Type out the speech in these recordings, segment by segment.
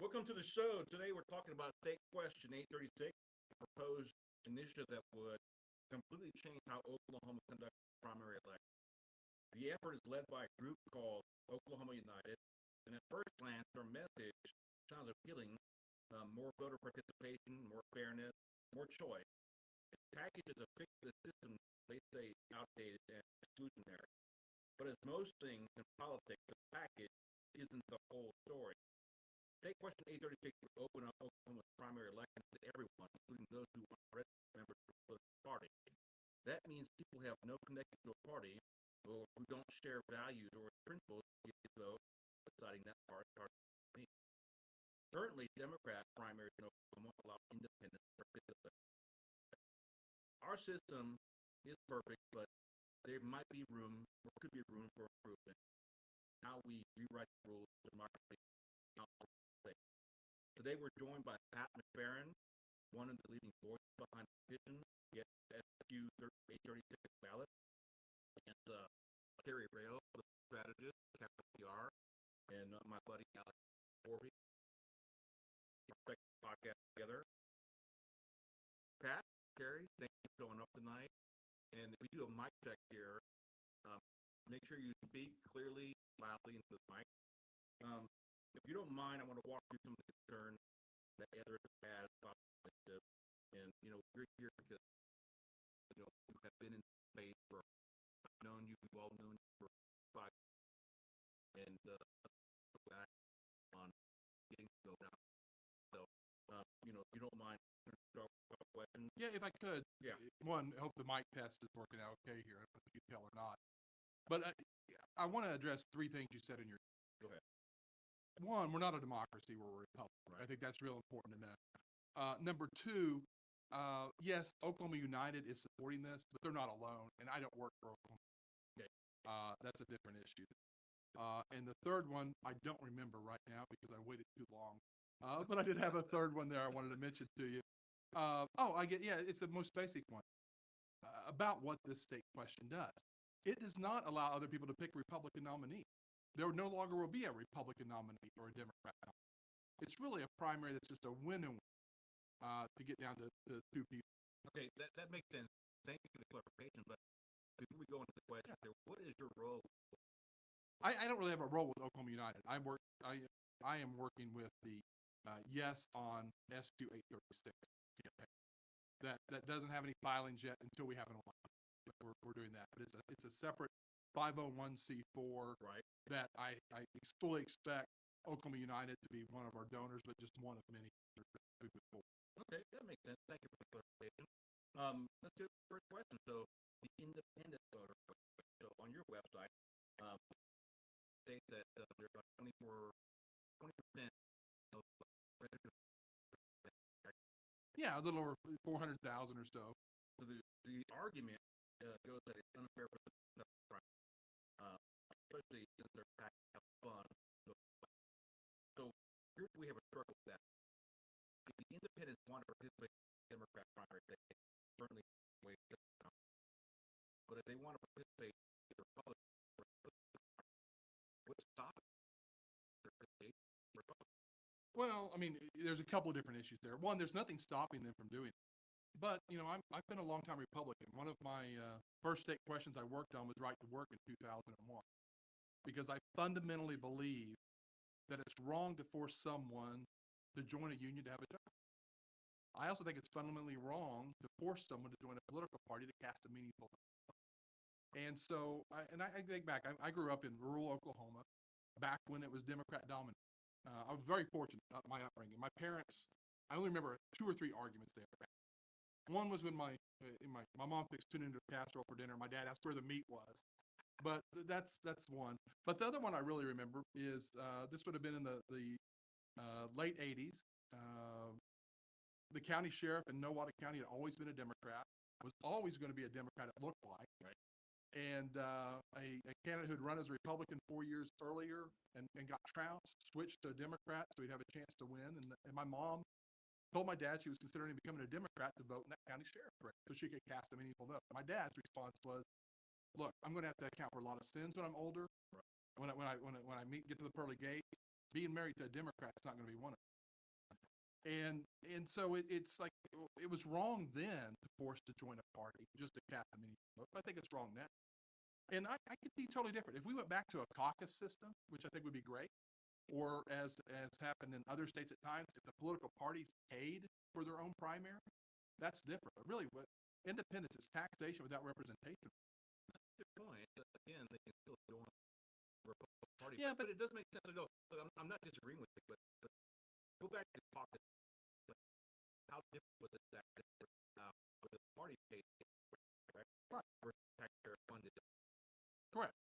Welcome to the show. Today we're talking about State Question 836, a proposed initiative that would completely change how Oklahoma conducts primary elections. The effort is led by a group called Oklahoma United, and at first glance, their message sounds appealing: more voter participation, more fairness, more choice. It packages a fix to the system they say is outdated and exclusionary. But as most things in politics, the package isn't the whole story. State Question 836 would open up Oklahoma's primary elections to everyone, including those who aren't registered members of a political party. That means people who have no connection to a party or who don't share values or principles get to vote, deciding that part is hard to me. Currently, Democrat primaries in Oklahoma allow independents to participate. Our system is perfect, but there might be room, or could be room for improvement. How we rewrite the rules of democracy. Today we're joined by Pat McFerron, one of the leading voices behind the petition, get SQ 836 ballot, and Kari Rayl, the strategist, capital PR, and my buddy Alex Corby. Expect the podcast together. Pat, Kari, thank you for showing up tonight. And if we do a mic check here, make sure you speak clearly, loudly into the mic. If you don't mind, I want to walk through some of the concerns that others have had about this. And, we're here because, we have been in space for, I've known you, we've all known you for 5 years. And, on getting to go down. So, if you don't mind, start with a question. Yeah, if I could. Yeah. One, I hope the mic test is working out okay here. I don't know if you can tell or not. But I want to address 3 things you said in your. Go ahead. One, we're not a democracy, we're a republic. Right. I think that's real important to know. Number 2, yes, Oklahoma United is supporting this, but they're not alone, and I don't work for Oklahoma. Okay. That's a different issue. And the third one, I don't remember right now because I waited too long. But I did have a third one there I wanted to mention to you. It's the most basic one. About what this state question does. It does not allow other people to pick a Republican nominee. There no longer will be a Republican nominee or a Democrat nominee. It's really a primary that's just a win-win to get down to 2 people. Okay, that makes sense. Thank you for the clarification. But before we go into the question, what is your role? I don't really have a role with Oklahoma United. I am working with the yes on SQ 836. That doesn't have any filings yet until we have an election. We're doing that, but it's a separate 501c4 right. That I fully expect Oklahoma United to be one of our donors, but just one of many. Okay, that makes sense. Thank you for the clarification. Let's do the first question. So the independent voter. So on your website, state that there's about 20% of registered. Yeah, a little over 400,000 or so. So the argument goes that it's unfair for the especially since they're packing up funds. So here's we have a struggle with that. If the independents want to participate in the Democrat primary, they certainly wait. But if they want to participate in the Republican, what's stopping? Well, I mean, there's a couple of different issues there. One, there's nothing stopping them from doing it. But, I've been a long-time Republican. One of my first state questions I worked on was right to work in 2001. Because I fundamentally believe that it's wrong to force someone to join a union to have a job. I also think it's fundamentally wrong to force someone to join a political party to cast a meaningful vote. And so, I think back, I grew up in rural Oklahoma back when it was Democrat dominant. I was very fortunate about my upbringing. My parents, I only remember 2 or 3 arguments they ever had. One was when my mom fixed tuna into a casserole for dinner. My dad asked where the meat was. But that's one. But the other one I really remember is this would have been in the late 80s. The county sheriff in Nowata County had always been a Democrat, was always going to be a Democrat, it looked like. Right. And a candidate who had run as a Republican 4 years earlier and got trounced, switched to a Democrat so he'd have a chance to win. And my mom told my dad she was considering becoming a Democrat to vote in that county sheriff race so she could cast a meaningful vote. My dad's response was, look, I'm going to have to account for a lot of sins when I'm older. Right. When I get to the pearly gates, being married to a Democrat is not going to be one of them. And so it's like it was wrong then to force to join a party just to cap the mini vote. I think it's wrong now. And I could be totally different. If we went back to a caucus system, which I think would be great, or as happened in other states at times, if the political parties paid for their own primary, that's different. But really, what independence is taxation without representation. Good point. Again, they can still join the Republican Party. Yeah, but it does make sense to go. Look, I'm not disagreeing with you, but go back to the caucus. How different was it that with the party paid, correct? Versus taxpayer funded. Correct.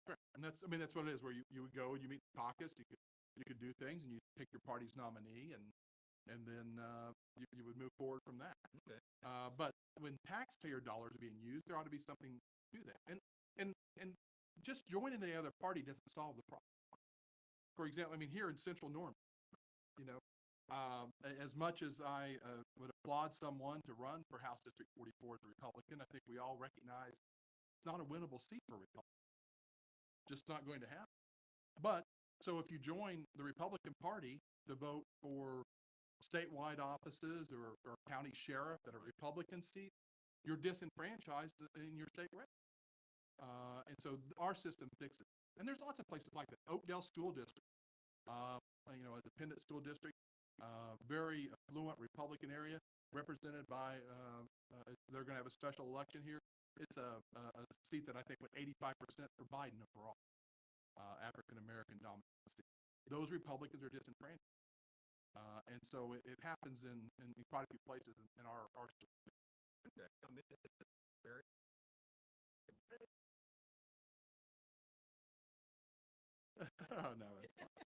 Correct. And that's what it is. Where you would go, you meet the caucus, you could do things, and you pick your party's nominee, and then you would move forward from that. Okay. But when taxpayer dollars are being used, there ought to be something to that. And just joining the other party doesn't solve the problem. For example, here in Central Norman, as much as I would applaud someone to run for House District 44 as a Republican, I think we all recognize it's not a winnable seat for a Republican. Just not going to happen. But so if you join the Republican Party to vote for statewide offices or county sheriff that are Republican seats, you're disenfranchised in your state rep. And so our system fixes it. And there's lots of places like that. Oakdale School District, a dependent school district, very affluent Republican area, represented by, they're going to have a special election here. It's a seat that I think went 85% for Biden overall, African-American dominant seat. Those Republicans are disenfranchised. And so it happens in quite a few places in our state. Okay. Very. Oh, no, it's fine.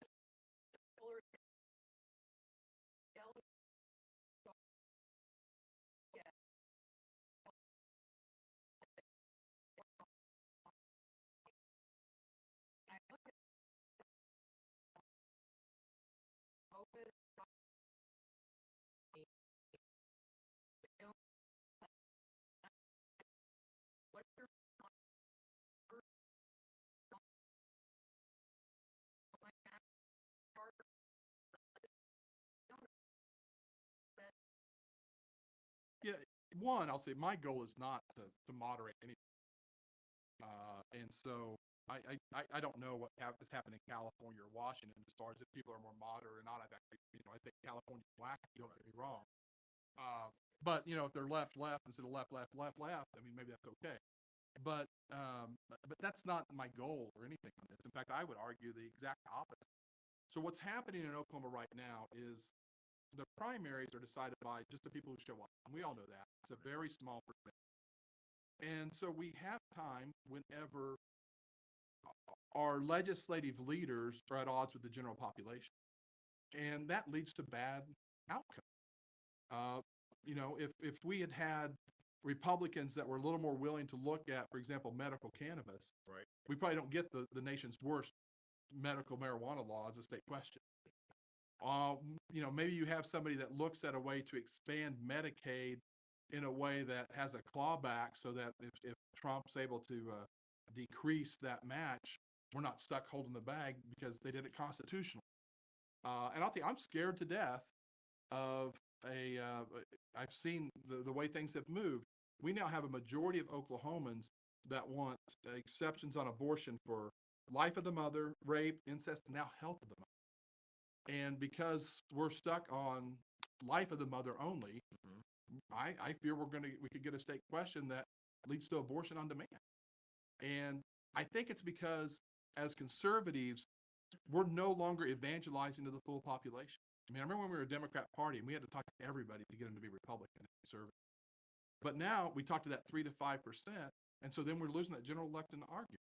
Yeah, one, I'll say my goal is not to moderate anything. And so I don't know what has happened in California or Washington as far as if people are more moderate or not. I think California's black, don't get me wrong. But if they're left instead of left, maybe that's okay. But that's not my goal or anything on this. In fact, I would argue the exact opposite. So what's happening in Oklahoma right now is the primaries are decided by just the people who show up. And we all know that. It's a very small percentage. And so we have time whenever our legislative leaders are at odds with the general population. And that leads to bad outcomes. If we had Republicans that were a little more willing to look at, for example, medical cannabis, right, we probably don't get the nation's worst medical marijuana law as a state question. Maybe you have somebody that looks at a way to expand Medicaid in a way that has a clawback so that if Trump's able to decrease that match, we're not stuck holding the bag because they did it constitutionally. And I'll tell you, I'm scared to death of I've seen the way things have moved. We now have a majority of Oklahomans that want exceptions on abortion for life of the mother, rape, incest, and now health of the mother. And because we're stuck on life of the mother only, I fear we could get a state question that leads to abortion on demand. And I think it's because as conservatives, we're no longer evangelizing to the full population. I remember when we were a Democrat Party and we had to talk to everybody to get them to be Republican and conservative. But now we talk to that 3 to 5%, and so then we're losing that general election argument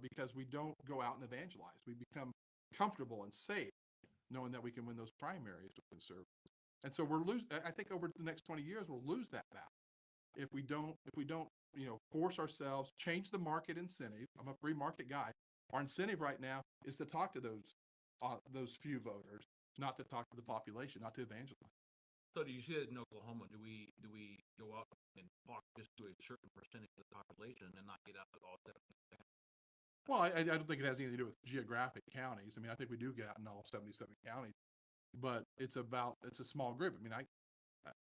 because we don't go out and evangelize. We become comfortable and safe knowing that we can win those primaries with conservatives. And so I think over the next 20 years, we'll lose that battle if we don't, force ourselves, change the market incentive. I'm a free market guy. Our incentive right now is to talk to those few voters, not to talk to the population, not to evangelize. So do you see it in Oklahoma? Do we go out and talk just to a certain percentage of the population and not get out of all 70%? Well, I don't think it has anything to do with geographic counties. I think we do get out in all 77 counties. but it's a small group. I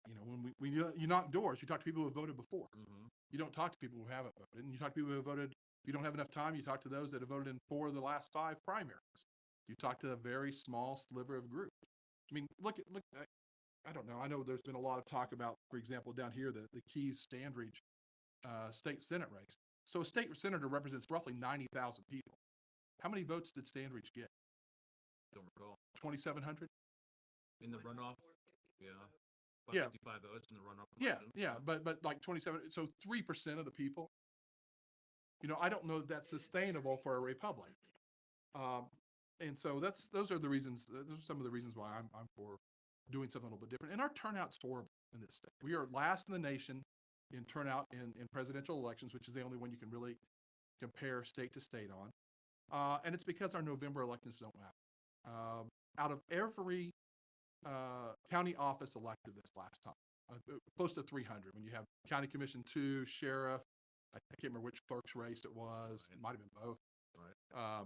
mean, when you knock doors, you talk to people who have voted before. Mm-hmm. You don't talk to people who haven't voted, and you talk to people who have voted. If you don't have enough time, you talk to those that have voted in 4 of the last 5 primaries. You talk to a very small sliver of group. I mean, look. I don't know. I know there's been a lot of talk about, for example, down here, the Keys Standridge state senate race. So a state senator represents roughly 90,000 people. How many votes did Standridge get? Don't recall. 2,700? In the runoff? Yeah. About Yeah. 55 votes in the runoff. Yeah, but like 27, so 3% of the people. I don't know that that's sustainable for a republic. And so those are the reasons. Those are some of the reasons why I'm for doing something a little bit different. And our turnout's horrible in this state. We are last in the nation in turnout in presidential elections, which is the only one you can really compare state to state on. And it's because our November elections don't matter. Out of every county office elected this last time, close to 300, when you have county commission 2, sheriff, I can't remember which clerk's race it was. Right. It might have been both. Right.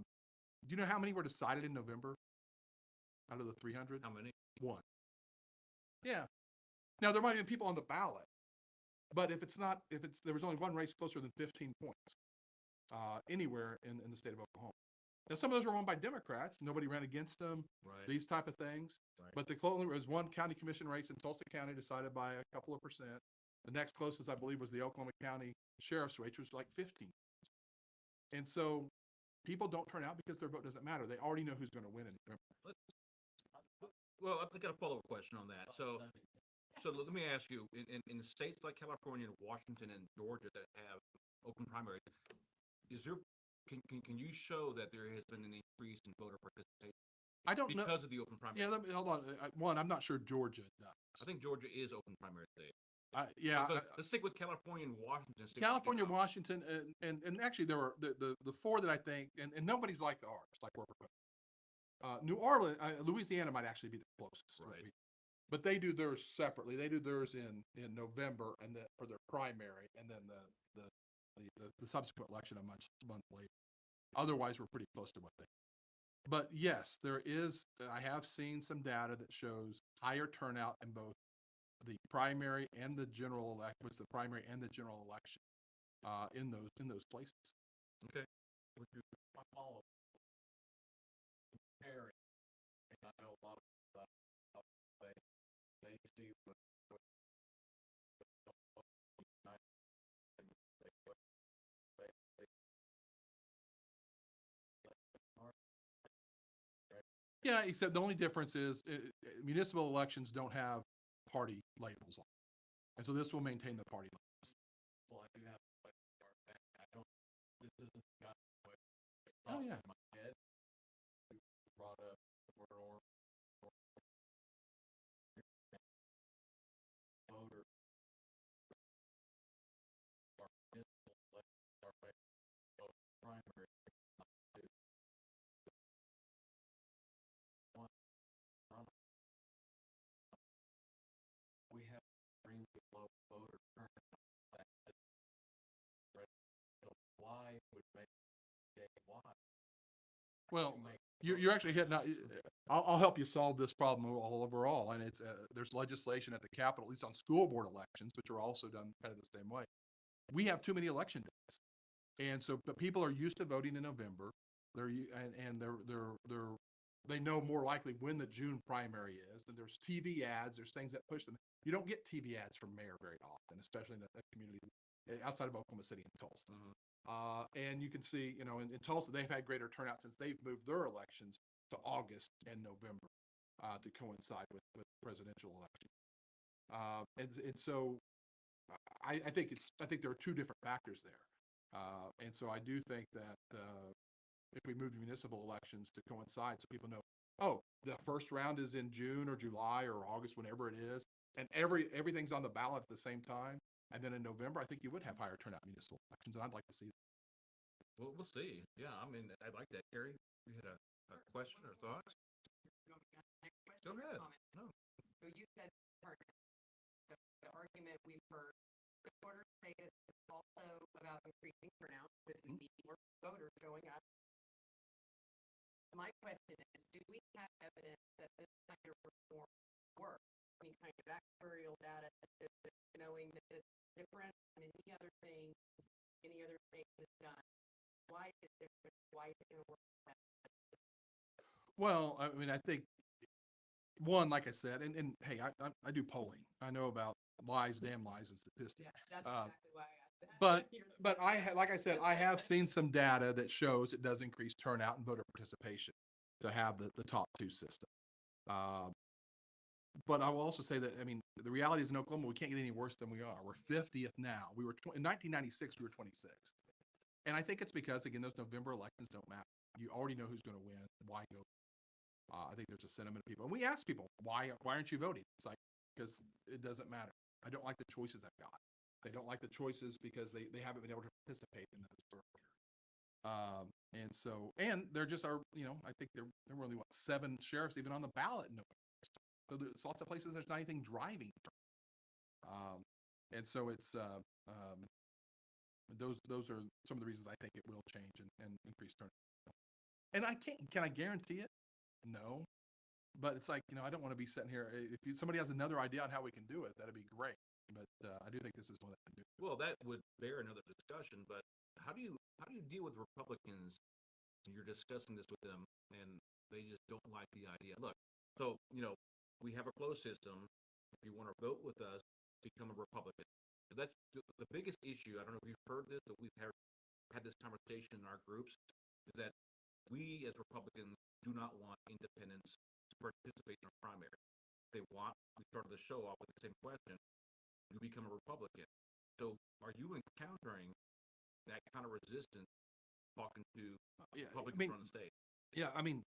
Do you know how many were decided in November out of the 300? How many? 1. Yeah. Now, there might have been people on the ballot, but there was only one race closer than 15 points anywhere in the state of Oklahoma. Now, some of those were won by Democrats. Nobody ran against them, Right. these type of things. Right. But there was one county commission race in Tulsa County decided by a couple of percent. The next closest, I believe, was the Oklahoma County Sheriff's race, which was like 15. And so people don't turn out because their vote doesn't matter. They already know who's going to win in November. Well, I've got a follow-up question on that. So let me ask you, in states like California, Washington, and Georgia that have open primaries, can you show that there has been an increase in voter participation? I don't know. Because of the open primary. Yeah, hold on. One, I'm not sure Georgia does. I think Georgia is open primary state. Let's stick with California and Washington. California, Washington, and actually there were the 4 that I think, and nobody's like ours, like we're proposing. New Orleans, Louisiana might actually be the closest. Right. But they do theirs separately. They do theirs in November and for their primary, and then the subsequent election a month later. Otherwise, we're pretty close to what they. But yes, there is. I have seen some data that shows higher turnout in both the primary and the general election. The primary and the general election in those places. Okay. My follow-up. Comparing, and I know a lot about how they see what Yeah, except the only difference is municipal elections don't have party labels on, and so this will maintain the party labels. well, I do have I don't. This isn't got Oh yeah. in my head. You brought up the word or voter or municipal or primary. We have extremely low voter turnout. Why would make why? Well, you're actually hitting out. I'll help you solve this problem all overall, and it's there's legislation at the Capitol, at least on school board elections, which are also done kind of the same way. We have too many election days, and so but people are used to voting in November. They know more likely when the June primary is. And there's TV ads. There's things that push them. You don't get TV ads from mayor very often, especially in a community outside of Oklahoma City and Tulsa. Mm-hmm. And you can see, in Tulsa, they've had greater turnout since they've moved their elections to August and November to coincide with the presidential election. And so I think there are 2 different factors there. And so I do think that if we move municipal elections to coincide so people know, oh, the first round is in June or July or August, whenever it is, and everything's on the ballot at the same time, and then in November, I think you would have higher turnout municipal elections, and I'd like to see that. Well, we'll see. Yeah, I mean, I like that. Kari, you had a question or thoughts? Go ahead. No. So you said the argument we've heard, the voter status is also about increasing turnout with more voters showing up. My question is, do we have evidence that this kind of data, knowing that this is different than any other thing, any other thing is done? Why is it different? Why is it going to work better? Well, I mean, I think one, like I said, and hey, I do polling. I know about lies, damn lies, and statistics. Yes, that's Uh, exactly why I asked that. But You're but like I said, I have seen some data that shows it does increase turnout and voter participation to have the top two system. Uh, but I will also say that, I mean, the reality is in Oklahoma, we can't get any worse than we are. We're 50th now. We were in 1996, we were 26th. And I think it's because, again, those November elections don't matter. You already know who's going to win. Why go? I think there's a sentiment of people. And we ask people, why aren't you voting? It's like, because it doesn't matter. I don't like the choices I've got. They don't like the choices because they haven't been able to participate in those earlier. And so, and there just are, I think there were only, 7 sheriffs even on the ballot in November. So there's lots of places there's not anything driving. And so it's, those are some of the reasons I think it will change and increase turnout. And can I guarantee it? No. But it's like, I don't want to be sitting here. If somebody has another idea on how we can do it, that'd be great. But I do think this is one that can do it. Well, that would bear another discussion, but how do you deal with Republicans when you're discussing this with them and they just don't like the idea? Look, so, we have a closed system. If you want to vote with us, become a Republican. So that's the biggest issue. I don't know if you've heard this, but we've had this conversation in our groups, is that we as Republicans do not want independents to participate in a primary. We started the show off with the same question. You become a Republican. So are you encountering that kind of resistance talking to Republicans around the state? Yeah, I mean,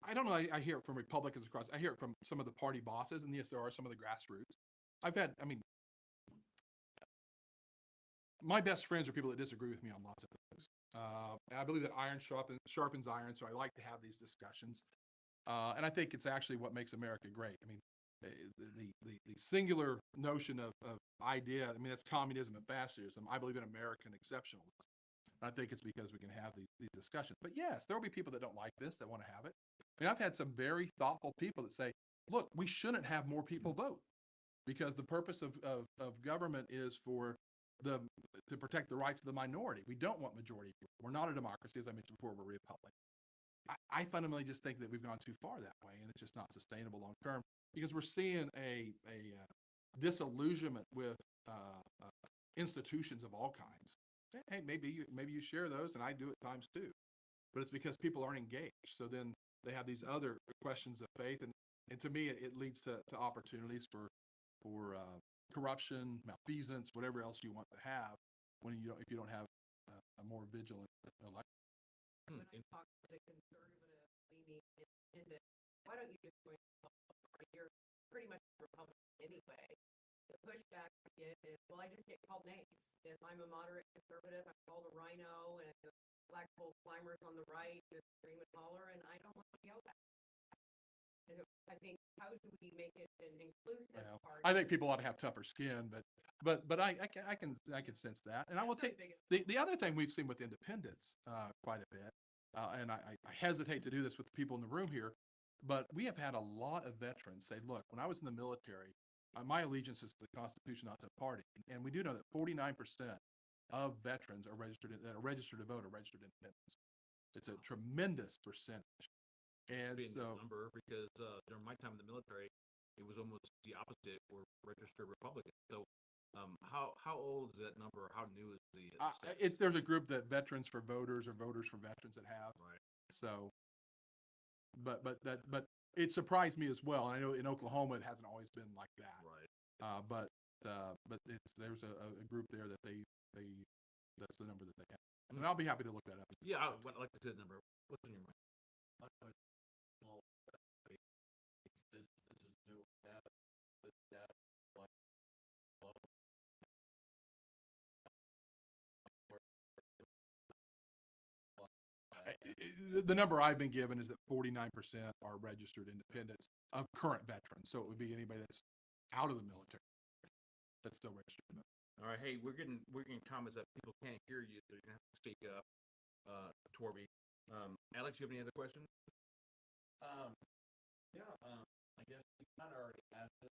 I don't know. I hear it from Republicans across. I hear it from some of the party bosses, and yes, there are some of the grassroots. My best friends are people that disagree with me on lots of things. I believe that iron sharpens iron, so I like to have these discussions. And I think it's actually what makes America great. I mean, the singular notion of idea, I mean, that's communism and fascism. I believe in American exceptionalism. I think it's because we can have these discussions. But yes, there will be people that don't like this, that want to have it. I mean, I've had some very thoughtful people that say, look, we shouldn't have more people vote because the purpose of government is to protect the rights of the minority. We don't want majority. We're not a democracy, as I mentioned before, we're a republic. I fundamentally just think that we've gone too far that way, and it's just not sustainable long term because we're seeing a disillusionment with institutions of all kinds. Hey, maybe you share those, and I do at times too, but it's because people aren't engaged. So then they have these other questions of faith, and to me, it leads to opportunities for corruption, malfeasance, whatever else you want to have if you don't have a more vigilant election. When I talk to the conservative leaning independent, why don't you just join the party? You're pretty much a Republican anyway. The pushback I get is, well, I just get called names. If I'm a moderate conservative, I'm called a rhino, and the flagpole climbers on the right just scream and holler, and I don't want to yell at. I think, how do we make it an inclusive party? I think people ought to have tougher skin, but I can sense that. And I will take the other thing we've seen with independents quite a bit, and I hesitate to do this with the people in the room here, but we have had a lot of veterans say, look, when I was in the military, my allegiance is to the Constitution, not to the party. And we do know that 49% of veterans that are registered to vote are registered independents. It's a tremendous percentage. And so, number, because during my time in the military, it was almost the opposite. We're registered Republicans. So how old is that number? How new is there's a group that Veterans for Voters or Voters for Veterans that have. Right. So, but it surprised me as well. And I know in Oklahoma it hasn't always been like that. Right. But there's a group there that that's the number that they have. And I'll be happy to look that up. Yeah, I'd like to see the number. What's in your mind? Well, this is new data. This data, like, the number I've been given is that 49% are registered independents of current veterans. So it would be anybody that's out of the military that's still registered. All right. Hey, we're getting comments that people can't hear you, so you're gonna have to speak up, Torby. Alex, you have any other questions? I guess you kind of already asked it.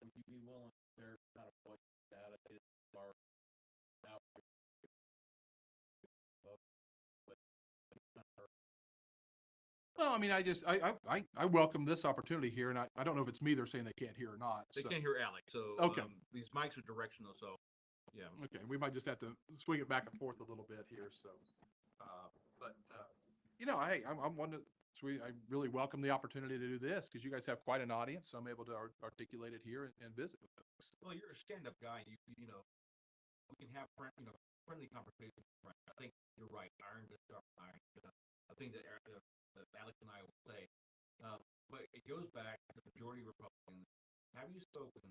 would you be willing to share kind of what data is our now? Well, I mean, I welcome this opportunity here, and I don't know if it's me they're saying they can't hear or not. They So. can't hear Alex, so Okay. these mics are directional, so yeah. Okay, we might just have to swing it back and forth a little bit here, so, but, hey, I'm one to, I really welcome the opportunity to do this, because you guys have quite an audience, so I'm able to articulate it here and visit with folks. Well, you're a stand-up guy. You know, we can have friendly conversations. Right? I think you're right. Iron to sharpen iron. I think that Alex and I will say, but it goes back to the majority of Republicans. Have you spoken?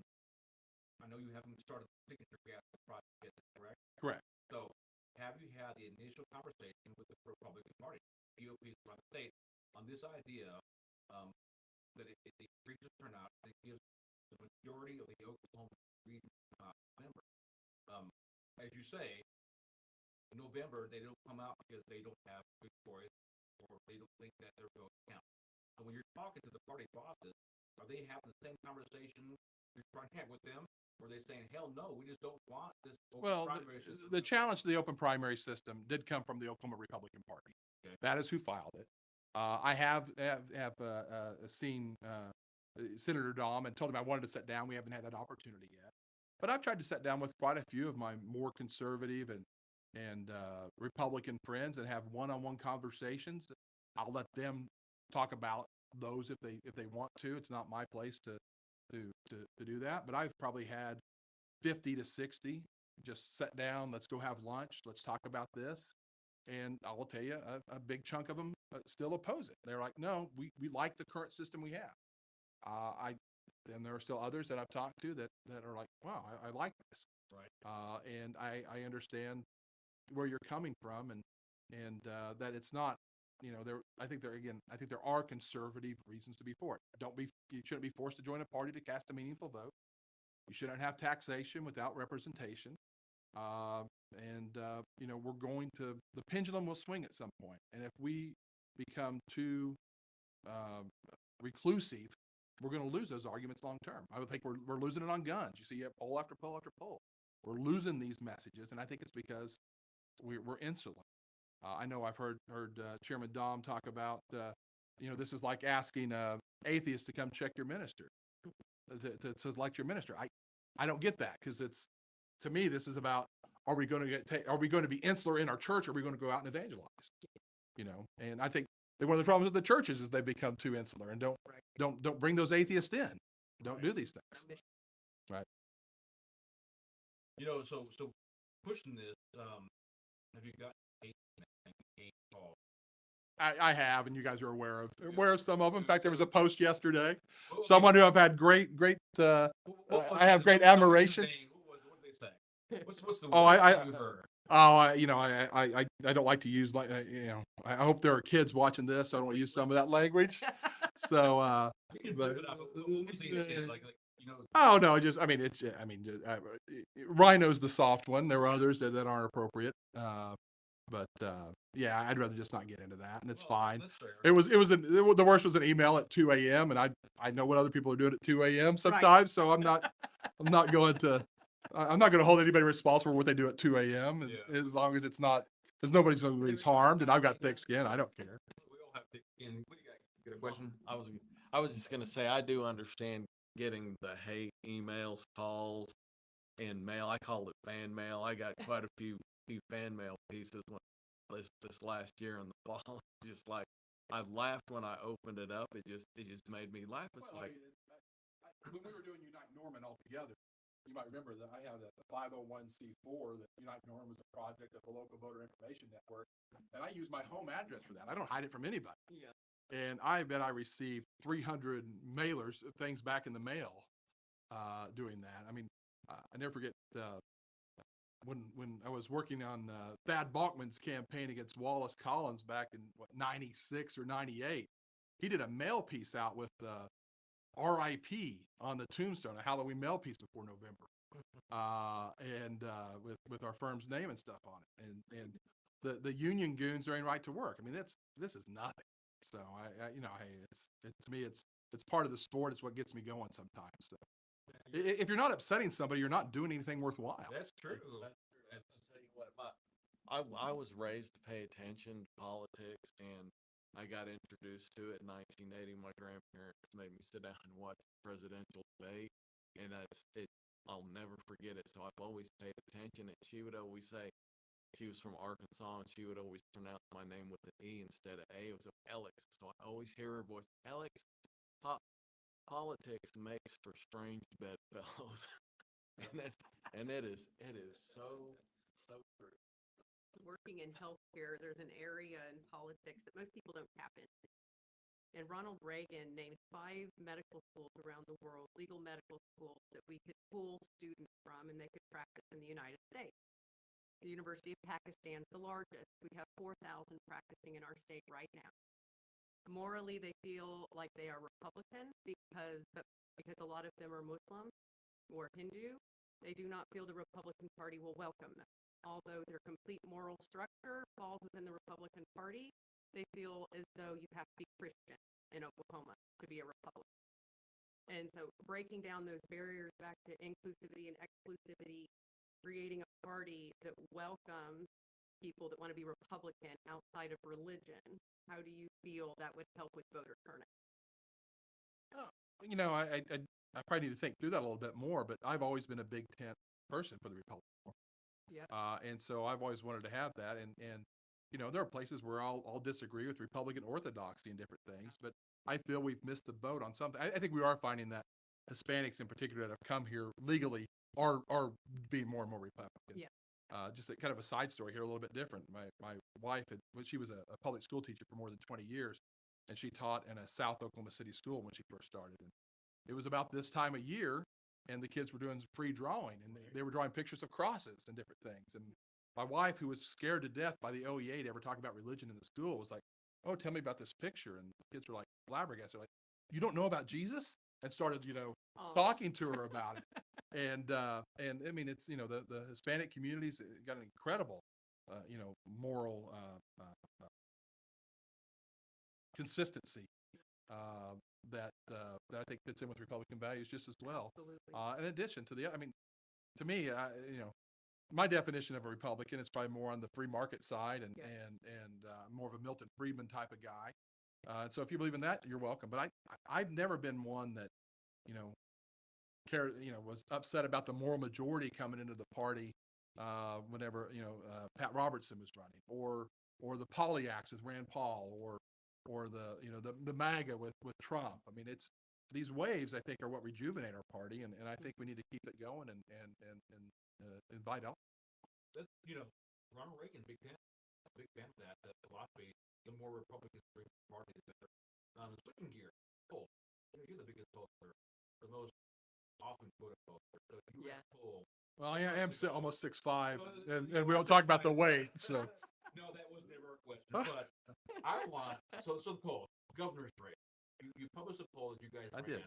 I know you haven't started the signature gas project yet, correct? Correct. So, have you had the initial conversation with the Republican Party, GOP around the state, on this idea that it increases turnout, it gives the majority of the Oklahoma reasons member. As you say, in November they don't come out because they don't have good choice or they don't think that their vote counts. So when you're talking to the party bosses, are they having the same conversation you're trying to have with them? Or are they saying, hell no, we just don't want this Well, primary system? the challenge to the open primary system did come from the Oklahoma Republican Party. Okay. That is who filed it. I have seen Senator Dom and told him I wanted to sit down. We haven't had that opportunity yet. But I've tried to sit down with quite a few of my more conservative and Republican friends and have one-on-one conversations. I'll let them talk about those if they want to. It's not my place to do that. But I've probably had 50 to 60 just sit down. Let's go have lunch. Let's talk about this. And I will tell you, a big chunk of them still oppose it. They're like, no, we like the current system we have. Then there are still others that I've talked to that are like, wow, I like this. Right. And I understand where you're coming from and that it's not, I think there are conservative reasons to be for it. You shouldn't be forced to join a party to cast a meaningful vote. You shouldn't have taxation without representation. The pendulum will swing at some point. And if we become too reclusive, we're going to lose those arguments long term. I would think we're losing it on guns. You see, you have poll after poll after poll. We're losing these messages, and I think it's because we're insular. I know I've heard Chairman Dom talk about, this is like asking atheists to come check your minister, to elect your minister. I don't get that, because to me, this is about, are we going to be insular in our church, or are we going to go out and evangelize? And I think that one of the problems with the churches is they become too insular and don't bring those atheists in. Don't do these things. Right. So pushing this, have you got a call? I have, and you guys are aware of some of them. In fact, there was a post yesterday. Well, Someone who I've had great, I have great admiration. What did they say? What's the Oh, worst thing you heard? I don't like to use I hope there are kids watching this, so I don't use some of that language. So, You can put it up. Who's the kid? Oh no, Rhino's the soft one. There are others that aren't appropriate. Yeah, I'd rather just not get into that, and it's fine. That's fair. The worst was an email at 2 a.m. and I know what other people are doing at 2 a.m. sometimes, right. So I'm not going to hold anybody responsible for what they do at 2 a.m. Yeah. As long as it's not, because nobody's harmed, and I've got thick skin. I don't care. We all have thick skin. What do you got? Get a question? I was just gonna say, I do understand getting the hate emails, calls, and mail. I call it fan mail. I got quite a few fan mail pieces this last year in the fall. Just like, I laughed when I opened it up. It just made me laugh. It's when we were doing Unite Norman all together, you might remember that I have a 501c4 that Unite Norman was a project of the local voter information network, and I use my home address for that. I don't hide it from anybody. Yeah. And I bet I received 300 mailers, things back in the mail, doing that. I mean, I never forget when I was working on Thad Balkman's campaign against Wallace Collins back in 96 or 98. He did a mail piece out with RIP on the tombstone, a Halloween mail piece before November, and with our firm's name and stuff on it. And the union goons are in right to work. I mean, this is nothing. So hey, to me, it's part of the sport. It's what gets me going sometimes. So If you're not upsetting somebody, you're not doing anything worthwhile. That's true. That's tell you what, I was raised to pay attention to politics, and I got introduced to it in 1980. My grandparents made me sit down and watch the presidential debate, and I'll never forget it. So I've always paid attention, and she would always say, she was from Arkansas, and she would always pronounce my name with an E instead of A. It was Alex. So I always hear her voice, Alex. Politics makes for strange bedfellows, and it is so true. Working in healthcare, there's an area in politics that most people don't tap into. And Ronald Reagan named 5 medical schools around the world, legal medical schools, that we could pull students from and they could practice in the United States. The University of Pakistan is the largest. We have 4,000 practicing in our state right now. Morally, they feel like they are Republican because a lot of them are Muslim or Hindu. They do not feel the Republican Party will welcome them. Although their complete moral structure falls within the Republican Party, they feel as though you have to be Christian in Oklahoma to be a Republican. And so breaking down those barriers back to inclusivity and exclusivity, creating a party that welcomes people that want to be Republican outside of religion, how do you feel that would help with voter turnout? You know, I probably need to think through that a little bit more, but I've always been a big tent person for the Republican Party. Yeah. And so I've always wanted to have that. And you know, there are places where I'll disagree with Republican orthodoxy and different things, but I feel we've missed the boat on something. I think we are finding that Hispanics in particular that have come here legally are being more and more Republican. Yeah. Just a kind of a side story here, a little bit different. My wife she was a public school teacher for more than 20 years, and she taught in a South Oklahoma City school when she first started. And it was about this time of year, and the kids were doing free drawing, and they were drawing pictures of crosses and different things. And my wife, who was scared to death by the OEA to ever talk about religion in the school, was like, "Oh, tell me about this picture." And the kids were like flabbergasted, like, "You don't know about Jesus?" And started, talking to her about it. And I mean, it's, the Hispanic communities got an incredible, moral consistency that I think fits in with Republican values just as well. Absolutely. In addition to I mean, to me, my definition of a Republican is probably more on the free market side and Yeah. and more of a Milton Friedman type of guy. And so if you believe in that, you're welcome. But I've never been one that, was upset about the moral majority coming into the party whenever Pat Robertson was running, or the Pollyax with Rand Paul, or the MAGA with Trump. I mean, it's these waves, I think, are what rejuvenate our party, and I think we need to keep it going and invite out. That's, Ronald Reagan, big fan of that philosophy. The more Republicans bring to the party, the better. Switching gear, poll. You're the biggest pollster, the most often put a pollster. So you Yeah. poll. Well, I am almost 6'5", and we don't talk about the weight, so. No, that was never a question. But I want so the poll, governor's race. You published a poll that you guys I ran. did.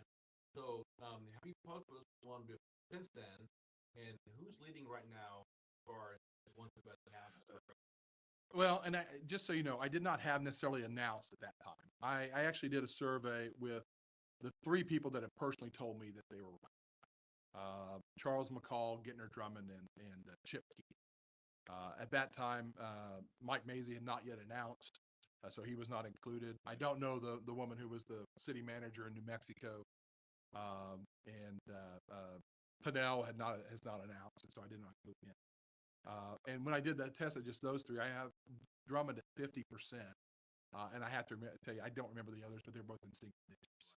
So have you published one since then? And who's leading right now as far as ones who have? Well, and just so you know, I did not have necessarily announced at that time. I actually did a survey with the 3 people that have personally told me that they were Charles McCall, Gittner Drummond, and Chip Keith. At that time, Mike Mazie had not yet announced, so he was not included. I don't know the woman who was the city manager in New Mexico, and Pinnell has not announced, and so I did not include him. And when I did that test of just those 3, I have Drummond at 50%, and I have to tell you, I don't remember the others, but they're both in single digits.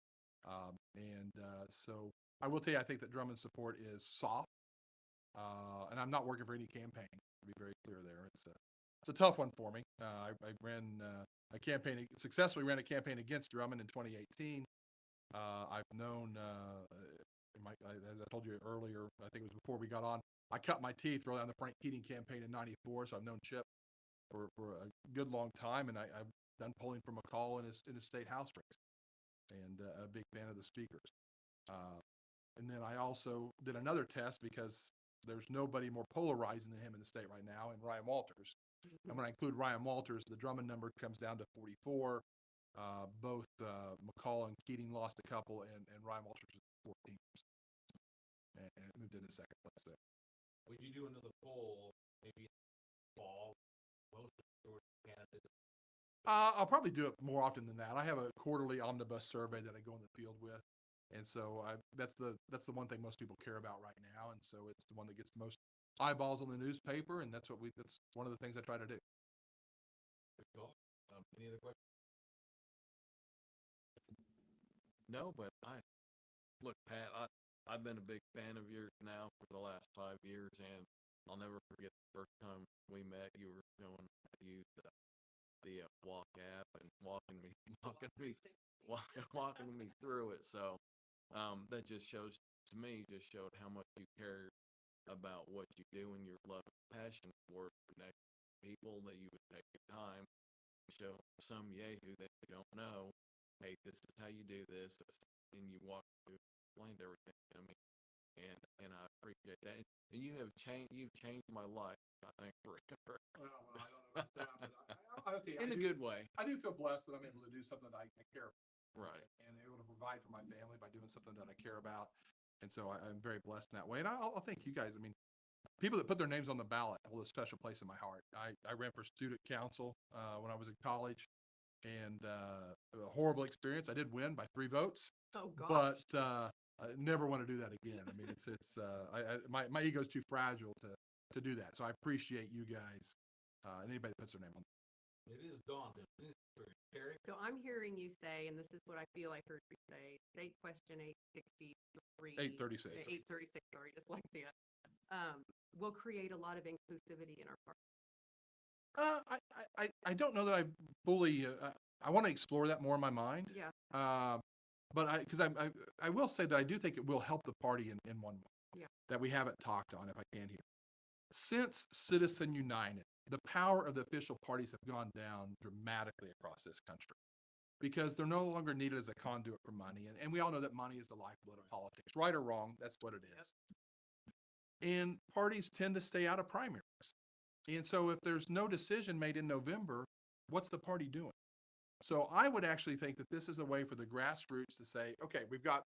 So I will tell you, I think that Drummond's support is soft, and I'm not working for any campaign, to be very clear there. It's a tough one for me. I ran a campaign, successfully ran a campaign against Drummond in 2018. I've known, as I told you earlier, I think it was before we got on, I cut my teeth early on the Frank Keating campaign in '94, so I've known Chip for a good long time, and I've done polling for McCall in his state house race, and a big fan of the speakers. And then I also did another test because there's nobody more polarizing than him in the state right now, and Ryan Walters. Mm-hmm. And when I include Ryan Walters, the Drummond number comes down to 44. Both McCall and Keating lost a couple, and Ryan Walters is 14%. and moved into second place there. Would you do another poll, maybe fall, most of the candidates? I'll probably do it more often than that. I have a quarterly omnibus survey that I go in the field with, and so that's the one thing most people care about right now, and so it's the one that gets the most eyeballs on the newspaper, and that's one of the things I try to do. Any other questions? No, but look, Pat, I've been a big fan of yours now for the last 5 years, and I'll never forget the first time we met. You were showing how to use the walk app and walking me through it. So that just shows to me showed how much you care about what you do and your love and passion for connecting people, that you would take your time to show some yahoo that you don't know, hey, this is how you do this, and you walk through, explained everything to me, and I appreciate that. And you've changed my life, I think, forever. Well, I don't know about that, but In a good way. I do feel blessed that I'm able to do something that I care about. Right. And able to provide for my family by doing something that I care about. And so I'm very blessed in that way. And I'll thank you guys. I mean, people that put their names on the ballot hold a special place in my heart. I ran for student council when I was in college, and a horrible experience. I did win by 3 votes. Oh, gosh. But I never want to do that again. I mean, my ego's too fragile to do that. So I appreciate you guys, and anybody that puts their name on. It is daunting. Kari? So I'm hearing you say, and this is what I feel I heard you say, state question 863. 836. 836, sorry, dyslexia. Will create a lot of inclusivity in our party. I don't know that I fully, I want to explore that more in my mind. Yeah. But I will say that I do think it will help the party in one way. Yeah. That we haven't talked on, if I can here. Since Citizen United, the power of the official parties have gone down dramatically across this country, because they're no longer needed as a conduit for money. And we all know that money is the lifeblood of politics, right or wrong, that's what it is. And parties tend to stay out of primaries. And so if there's no decision made in November, what's the party doing? So I would actually think that this is a way for the grassroots to say, okay, we've got,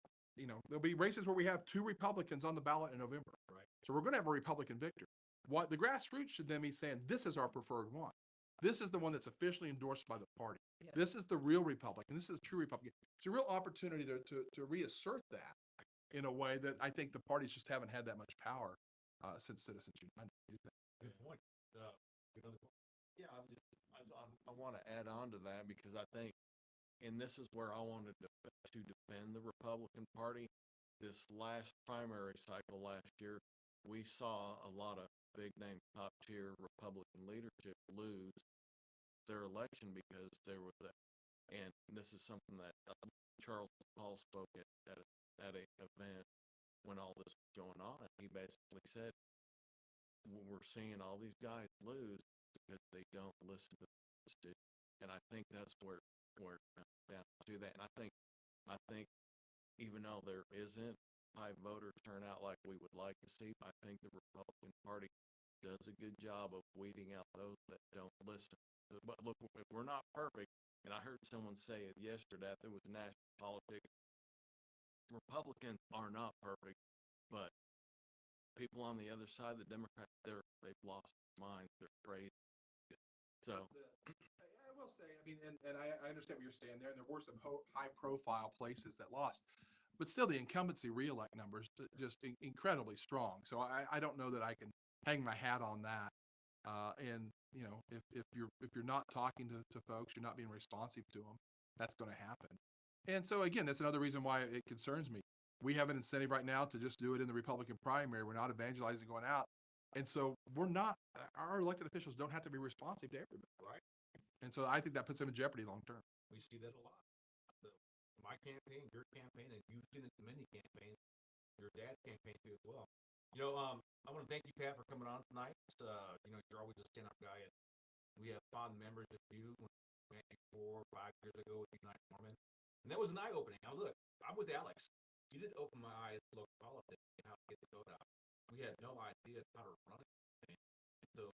there'll be races where we have 2 Republicans on the ballot in November. Right. So we're going to have a Republican victor. What the grassroots should then be saying, this is our preferred one. This is the one that's officially endorsed by the party. Yeah. This is the real Republican. This is a true Republican. It's a real opportunity to reassert that in a way that I think the parties just haven't had that much power since Citizens United. Good point. Another point. Yeah, I want to add on to that, because I think, and this is where I wanted to defend the Republican Party. This last primary cycle last year, we saw a lot of big name top tier Republican leadership lose their election because there was and this is something that Charles Paul spoke at an event when all this was going on, and he basically said, we're seeing all these guys lose because they don't listen to the, and I think that's where it comes down to that. And I think even though there isn't high voter turnout like we would like to see, I think the Republican Party does a good job of weeding out those that don't listen. But look, if we're not perfect, and I heard someone say it yesterday, there was national politics, Republicans are not perfect, but people on the other side, the Democrats, they've lost their minds, they're crazy. So I will say, I mean, and I understand what you're saying there, and there were some high-profile places that lost, but still the incumbency reelect numbers just incredibly strong. So I don't know that I can hang my hat on that. And if you're not talking to folks, you're not being responsive to them, that's going to happen. And so again, that's another reason why it concerns me. We have an incentive right now to just do it in the Republican primary. We're not evangelizing going out. And so our elected officials don't have to be responsive to everybody. Right. And so I think that puts them in jeopardy long term. We see that a lot. My campaign, your campaign, and you've seen it in many campaigns, your dad's campaign too as well. I want to thank you, Pat, for coming on tonight. You're always a stand-up guy, and we have fond memories of you when we met you 4 or 5 years ago with United Norman. And that was an eye-opening. Now, look, I'm with Alex. You didn't open my eyes to local politics and how to get the vote out. We had no idea how to run it. So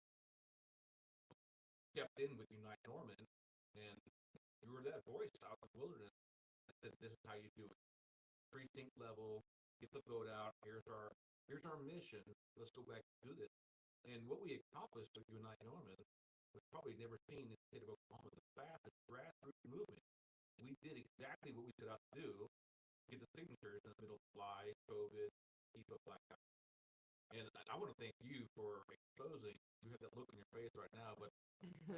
kept in with United Norman, and you were that voice out in the wilderness that this is how you do it. Precinct level, get the vote out. Here's our mission. Let's go back and do this. And what we accomplished with Unite Norman was probably never seen in the state of Oklahoma, the fastest grassroots movement. We did exactly what we set out to do, get the signatures in the middle of July, COVID, EPA blackout. And I want to thank you for exposing. You have that look in your face right now, but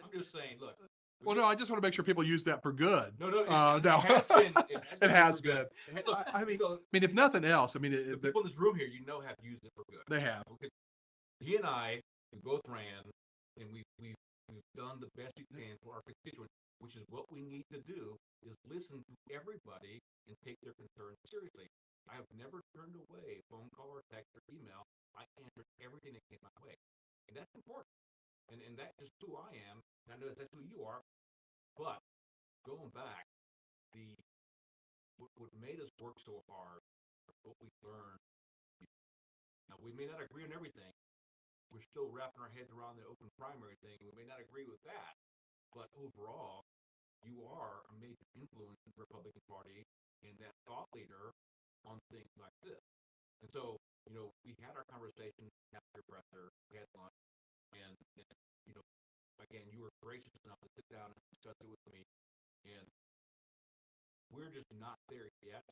I'm just saying, look. Well, no, I just want to make sure people use that for good. No, no, No. it has been. It has for good. been. Look, I mean, you know, if nothing else, I mean, the people in this room here, you know, have used it for good. they have. Okay. He and I, we both ran, and we've done the best we can for our constituents, which is what we need to do, is listen to everybody and take their concerns seriously. I have never turned away a phone call or text or email. I answered everything that came my way. And that's important. And that's just who I am. And I know that's who you are. But going back, what made us work so hard, what we learned. Now, we may not agree on everything. We're still wrapping our heads around the open primary thing. We may not agree with that. But overall, you are a major influence in the Republican Party and that thought leader on things like this. And so, you know, we had our conversation after your presser, we had lunch, and you know, again, you were gracious enough to sit down and discuss it with me, and we're just not there yet,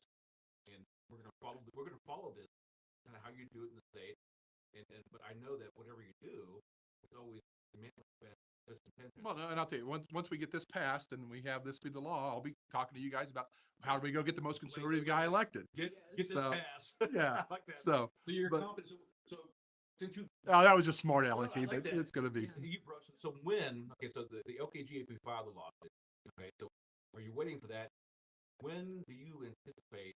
and we're gonna follow this, kind of how you do it in the state, but I know that whatever you do, it's always meant with best intention. Well, no, and I'll tell you, once we get this passed and we have this be the law, I'll be talking to you guys about how do we go get the most conservative guy elected. Get this So, pass. yeah. I like that. So, you're but- confident. So since you oh, that was just smart Well, alecky, I like but that. it's going to be. You broke. So when? Okay, so the LKGAP filed the lawsuit. Okay, so are you waiting for that? When do you anticipate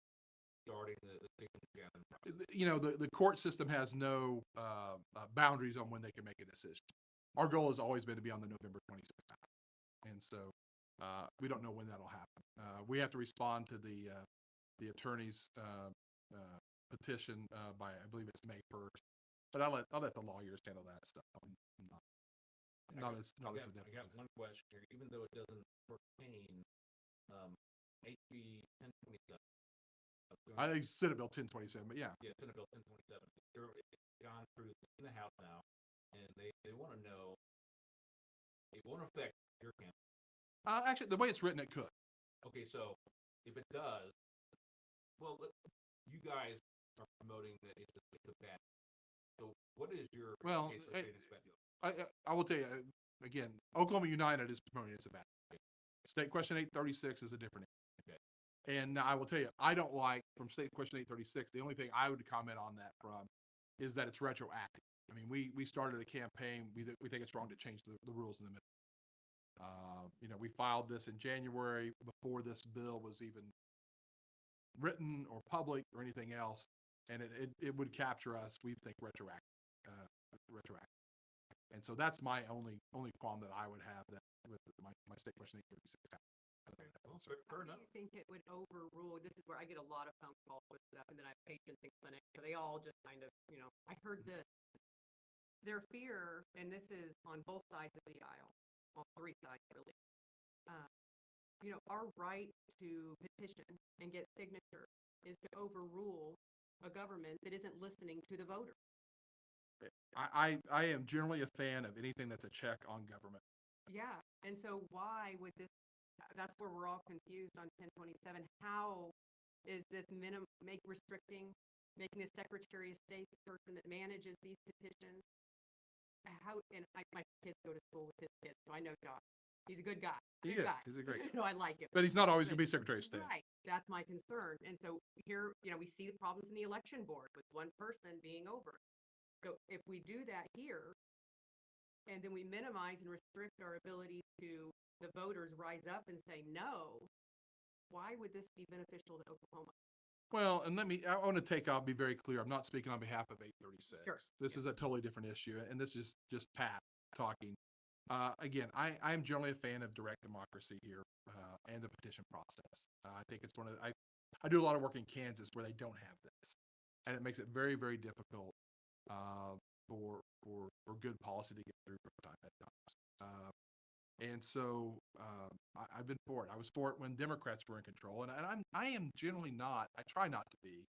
starting the signature gathering process? You know, the court system has no boundaries on when they can make a decision. Our goal has always been to be on the November 26th ballot. And so we don't know when that'll happen. We have to respond to the attorney's petition by, I believe it's May 1st. But I'll let the lawyers handle that stuff. Not as I got difficult. one question here. Even though it doesn't pertain, HB 1027. I think Senate Bill 1027, but yeah. Yeah, Senate Bill 1027. It's gone through in the House now, and they want to know. It won't affect your campaign. Actually, the way it's written, it could. Okay, so if it does, well, you guys are promoting that it's a bad. So what is your Well, case associated with I will tell you, again, Oklahoma United is promoting it's a bad. State Question 836 is a different issue. Okay. And I will tell you, I don't like, from State Question 836, the only thing I would comment on that from is that it's retroactive. I mean, we started a campaign, we think it's wrong to change the rules in the middle. You know, we filed this in January before this bill was even written or public or anything else, and it would capture us, we think, retroactive. And so that's my only qualm that I would have that with my State Question 836. Okay. Well, fair enough. Do you think it would overrule? This is where I get a lot of phone calls with stuff, and then I have patients in clinic, so they all just kind of, you know, I heard this. Their fear, and this is on both sides of the aisle, on three sides really. You know, our right to petition and get signature is to overrule a government that isn't listening to the voter. I am generally a fan of anything that's a check on government. Yeah, and so why would this, that's where we're all confused on 1027. How is this making the Secretary of State the person that manages these petitions? My kids go to school with his kids, so I know Josh. He's a good guy. He is. He's a great guy. No, I like him. But he's not always going to be Secretary of State. Right. That's my concern. And so here, you know, we see the problems in the election board with one person being over. So if we do that here, and then we minimize and restrict our ability to the voters rise up and say no, why would this be beneficial to Oklahoma? Well, and I'll be very clear. I'm not speaking on behalf of 836. Sure. This is a totally different issue, and this is just Pat talking. Again, I'm generally a fan of direct democracy here and the petition process. I think it's I do a lot of work in Kansas where they don't have this, and it makes it very, very difficult for good policy to get through at times. And so I've been for it. I was for it when Democrats were in control, and I am generally not. I try not to be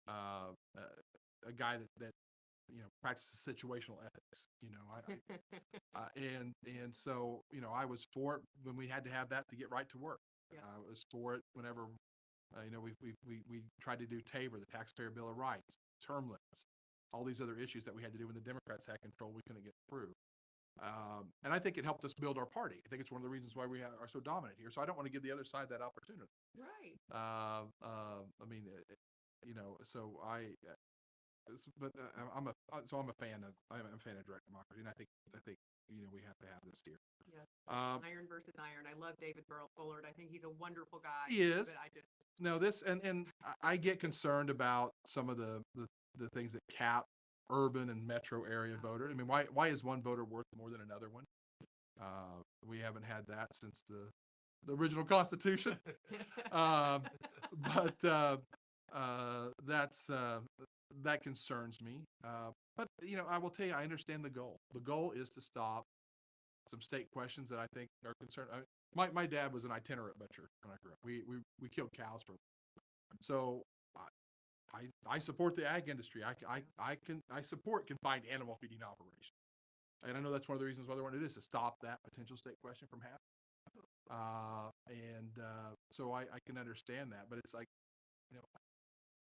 a guy that practices situational ethics. And so I was for it when we had to have that to get right to work. Yeah. I was for it whenever we tried to do TABOR, the Taxpayer Bill of Rights, term limits, all these other issues that we had to do when the Democrats had control. We couldn't get through. And I think it helped us build our party. I think it's one of the reasons why we are so dominant here. So I don't want to give the other side that opportunity. Right. So I'm a fan of direct democracy, and I think we have to have this here. Yeah. Iron versus iron. I love David Bullard. I think he's a wonderful guy. He is. But I just No, this and I get concerned about some of the things that cap urban and metro area voters. I mean, why is one voter worth more than another one? We haven't had that since the original Constitution. That concerns me. But I will tell you, I understand the goal. The goal is to stop some state questions that I think are concerned. My dad was an itinerant butcher when I grew up. We killed cows for. So I support the ag industry. I support confined animal feeding operations. And I know that's one of the reasons why they want to do this, to stop that potential state question from happening. So I can understand that, but it's like,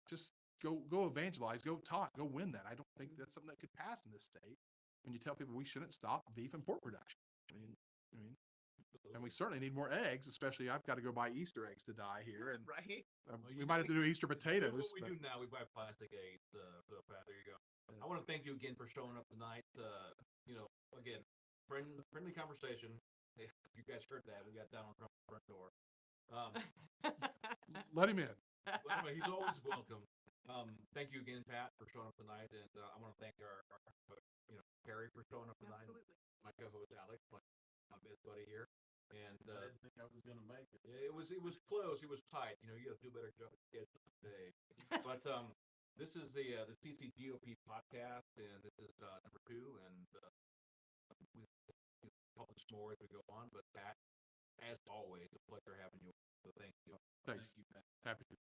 just go evangelize, go talk, go win that. I don't think that's something that could pass in this state when you tell people we shouldn't stop beef and pork production. I mean, and we certainly need more eggs, especially I've got to go buy Easter eggs to die here, and right. we might have to do Easter potatoes. What we do now, we buy plastic eggs. There you go. I want to thank you again for showing up tonight. Again, friendly conversation. You guys heard that. We got Donald Trump at the front door. Let him in. Well, anyway, he's always welcome. Thank you again, Pat, for showing up tonight, and I want to thank our Kari for showing up tonight. Absolutely. My co-host Alex, my best buddy here, and I didn't think I was gonna make it. yeah, it was close. It was tight. You got to do a better job of scheduling today. But this is the CCGOP podcast, and this is number 2, and we publish more as we go on. But Pat, as always, a pleasure having you. So thank you. Thanks. Thank you, Pat. Happy to.